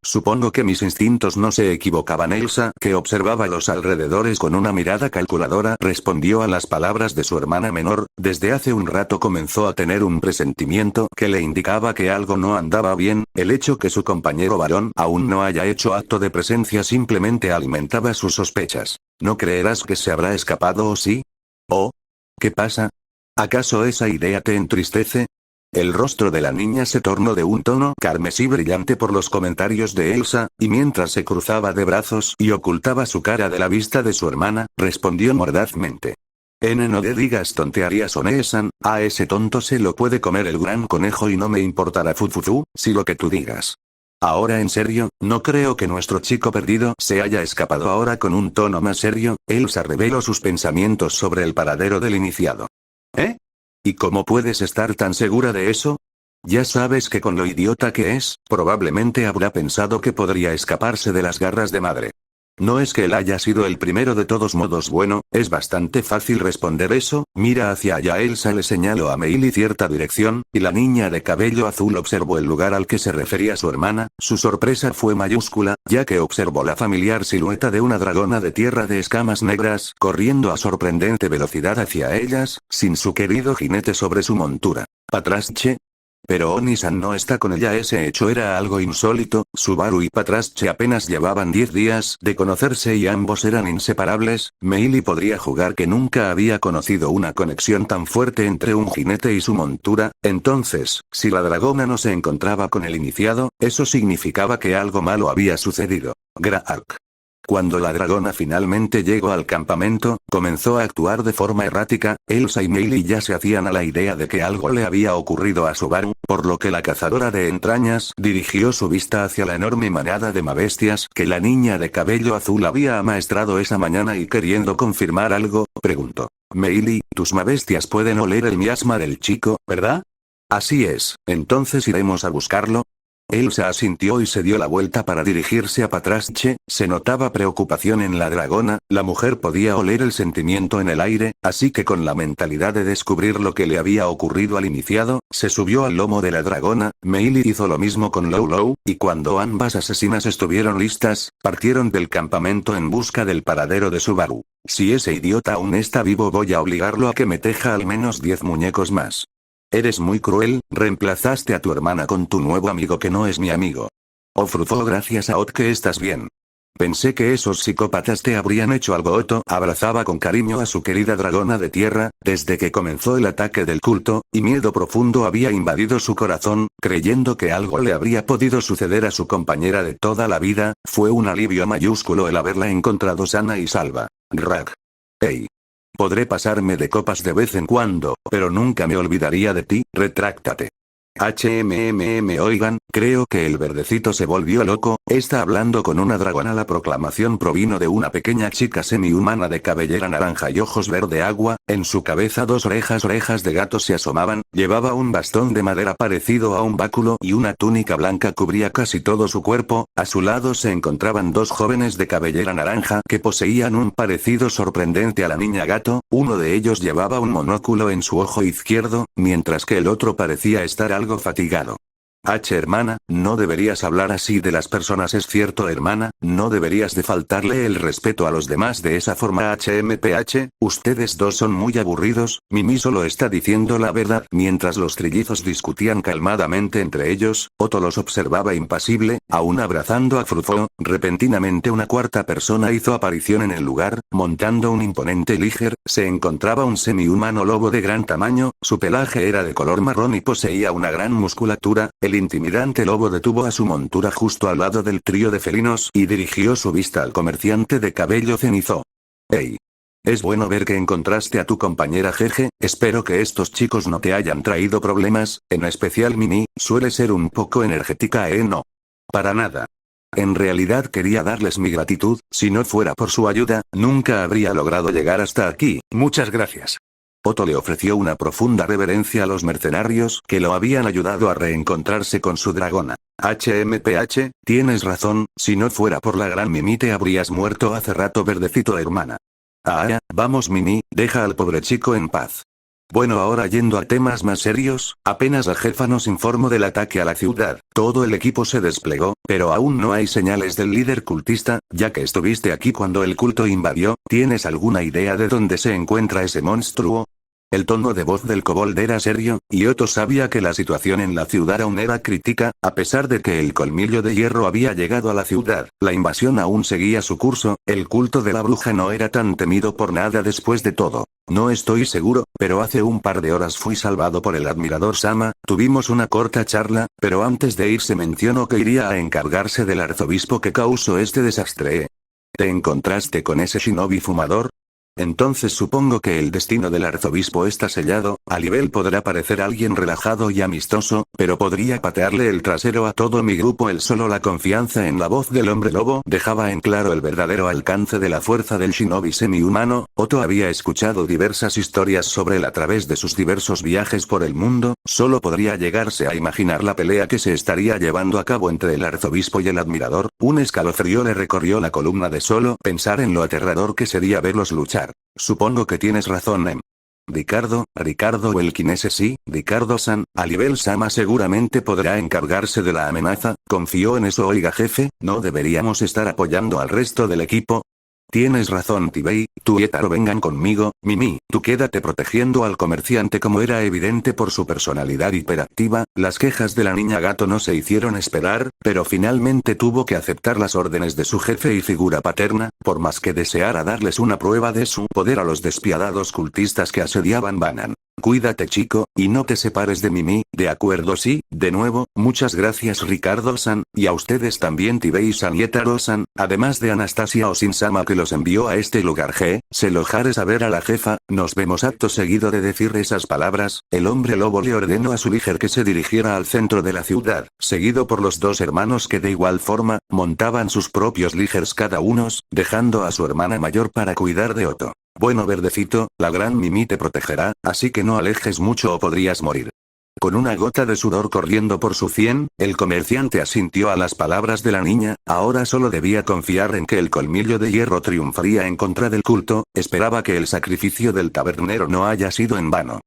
supongo que mis instintos no se equivocaban. Elsa, que observaba los alrededores con una mirada calculadora, respondió a las palabras de su hermana menor. Desde hace un rato comenzó a tener un presentimiento que le indicaba que algo no andaba bien. El hecho que su compañero varón aún no haya hecho acto de presencia simplemente alimentaba sus sospechas. ¿No creerás que se habrá escapado o sí? ¿Oh? ¿Qué pasa? ¿Acaso esa idea te entristece? El rostro de la niña se tornó de un tono carmesí brillante por los comentarios de Elsa, y mientras se cruzaba de brazos y ocultaba su cara de la vista de su hermana, respondió mordazmente. No te digas tonterías, One-san, a ese tonto se lo puede comer el gran conejo y no me importará fufufu, si lo que tú digas. Ahora en serio, no creo que nuestro chico perdido se haya escapado. Ahora con un tono más serio, Elsa reveló sus pensamientos sobre el paradero del iniciado. ¿Eh? ¿Y cómo puedes estar tan segura de eso? Ya sabes que con lo idiota que es, probablemente habrá pensado que podría escaparse de las garras de madre. No es que él haya sido el primero. De todos modos, bueno, es bastante fácil responder eso. Mira hacia allá. Elsa le señaló a Meili cierta dirección, y la niña de cabello azul observó el lugar al que se refería su hermana. Su sorpresa fue mayúscula, ya que observó la familiar silueta de una dragona de tierra de escamas negras, corriendo a sorprendente velocidad hacia ellas, sin su querido jinete sobre su montura. Patrasche. Pero Oni-san no está con ella. Ese hecho era algo insólito. Subaru y Patrache apenas llevaban 10 días de conocerse y ambos eran inseparables. Meili podría jugar que nunca había conocido una conexión tan fuerte entre un jinete y su montura. Entonces, si la dragona no se encontraba con el iniciado, eso significaba que algo malo había sucedido. Graak. Cuando la dragona finalmente llegó al campamento, comenzó a actuar de forma errática. Elsa y Meili ya se hacían a la idea de que algo le había ocurrido a Subaru, por lo que la cazadora de entrañas dirigió su vista hacia la enorme manada de mabestias que la niña de cabello azul había amaestrado esa mañana y queriendo confirmar algo, preguntó. Meili, tus mabestias pueden oler el miasma del chico, ¿verdad? Así es, entonces iremos a buscarlo. Elsa asintió y se dio la vuelta para dirigirse a Patrache. Se notaba preocupación en la dragona, la mujer podía oler el sentimiento en el aire, así que con la mentalidad de descubrir lo que le había ocurrido al iniciado, se subió al lomo de la dragona. Meili hizo lo mismo con Lou, y cuando ambas asesinas estuvieron listas, partieron del campamento en busca del paradero de Subaru. Si ese idiota aún está vivo voy a obligarlo a que me teja al menos 10 muñecos más. Eres muy cruel, reemplazaste a tu hermana con tu nuevo amigo que no es mi amigo. Oh Frufo, gracias a Ot que estás bien. Pensé que esos psicópatas te habrían hecho algo. Otto abrazaba con cariño a su querida dragona de tierra, desde que comenzó el ataque del culto, y miedo profundo había invadido su corazón, creyendo que algo le habría podido suceder a su compañera de toda la vida. Fue un alivio mayúsculo el haberla encontrado sana y salva. Rag. Hey. Podré pasarme de copas de vez en cuando, pero nunca me olvidaría de ti, retráctate. Oigan, creo que el verdecito se volvió loco, está hablando con una dragona. La proclamación provino de una pequeña chica semi-humana de cabellera naranja y ojos verde agua, en su cabeza dos orejas de gato se asomaban, llevaba un bastón de madera parecido a un báculo y una túnica blanca cubría casi todo su cuerpo. A su lado se encontraban dos jóvenes de cabellera naranja que poseían un parecido sorprendente a la niña gato. Uno de ellos llevaba un monóculo en su ojo izquierdo, mientras que el otro parecía estar algo fatigado. Hermana, no deberías hablar así de las personas. Es cierto hermana, no deberías de faltarle el respeto a los demás de esa forma. Ustedes dos son muy aburridos. Mimi solo está diciendo la verdad. Mientras los trillizos discutían calmadamente entre ellos, Otto los observaba impasible, aún abrazando a Frufo. Repentinamente una cuarta persona hizo aparición en el lugar, montando un imponente Liger. Se encontraba un semi-humano lobo de gran tamaño, su pelaje era de color marrón y poseía una gran musculatura. El intimidante lobo detuvo a su montura justo al lado del trío de felinos y dirigió su vista al comerciante de cabello cenizo. Hey. Es bueno ver que encontraste a tu compañera jeje, espero que estos chicos no te hayan traído problemas, en especial Mimi, suele ser un poco energética, no. Para nada. En realidad quería darles mi gratitud, si no fuera por su ayuda, nunca habría logrado llegar hasta aquí, muchas gracias. Otto le ofreció una profunda reverencia a los mercenarios que lo habían ayudado a reencontrarse con su dragona. Tienes razón, si no fuera por la gran Mimi te habrías muerto hace rato, verdecito hermana. Vamos Mimi, deja al pobre chico en paz. Bueno, ahora yendo a temas más serios, apenas la jefa nos informó del ataque a la ciudad, todo el equipo se desplegó, pero aún no hay señales del líder cultista, ya que estuviste aquí cuando el culto invadió. ¿Tienes alguna idea de dónde se encuentra ese monstruo? El tono de voz del kobold era serio, y Otto sabía que la situación en la ciudad aún era crítica, a pesar de que el colmillo de hierro había llegado a la ciudad, la invasión aún seguía su curso, el culto de la bruja no era tan temido por nada después de todo. No estoy seguro, pero hace un par de horas fui salvado por el admirador Sama, tuvimos una corta charla, pero antes de irse mencionó que iría a encargarse del arzobispo que causó este desastre. ¿Te encontraste con ese shinobi fumador? Entonces supongo que el destino del arzobispo está sellado. A nivel podrá parecer alguien relajado y amistoso, pero podría patearle el trasero a todo mi grupo. Solo la confianza en la voz del hombre lobo dejaba en claro el verdadero alcance de la fuerza del shinobi semi-humano. Otto había escuchado diversas historias sobre él a través de sus diversos viajes por el mundo, solo podría llegarse a imaginar la pelea que se estaría llevando a cabo entre el arzobispo y el admirador. Un escalofrío le recorrió la columna de solo pensar en lo aterrador que sería verlos luchar. Supongo que tienes razón, Ricardo Wilkinese sí, Ricardo-san, Alibel Sama seguramente podrá encargarse de la amenaza, confío en eso. Oiga jefe, ¿no deberíamos estar apoyando al resto del equipo? Tienes razón Tibey, tú y Etaro vengan conmigo, Mimi, tú quédate protegiendo al comerciante. Como era evidente por su personalidad hiperactiva, las quejas de la niña gato no se hicieron esperar, pero finalmente tuvo que aceptar las órdenes de su jefe y figura paterna, por más que deseara darles una prueba de su poder a los despiadados cultistas que asediaban Banan. Cuídate chico, y no te separes de Mimi, ¿de acuerdo? Sí, de nuevo, muchas gracias Ricardo-san, y a ustedes también Tibei-san y Etaro-san, además de Anastasia Osin-sama que los envió a este lugar. Se lo haré saber a la jefa. Nos vemos. Acto seguido de decir esas palabras, el hombre lobo le ordenó a su líder que se dirigiera al centro de la ciudad, seguido por los dos hermanos que de igual forma, montaban sus propios líderes cada unos, dejando a su hermana mayor para cuidar de Otto. Bueno verdecito, la gran Mimi te protegerá, así que no alejes mucho o podrías morir. Con una gota de sudor corriendo por su sien, el comerciante asintió a las palabras de la niña, ahora solo debía confiar en que el colmillo de hierro triunfaría en contra del culto, esperaba que el sacrificio del tabernero no haya sido en vano.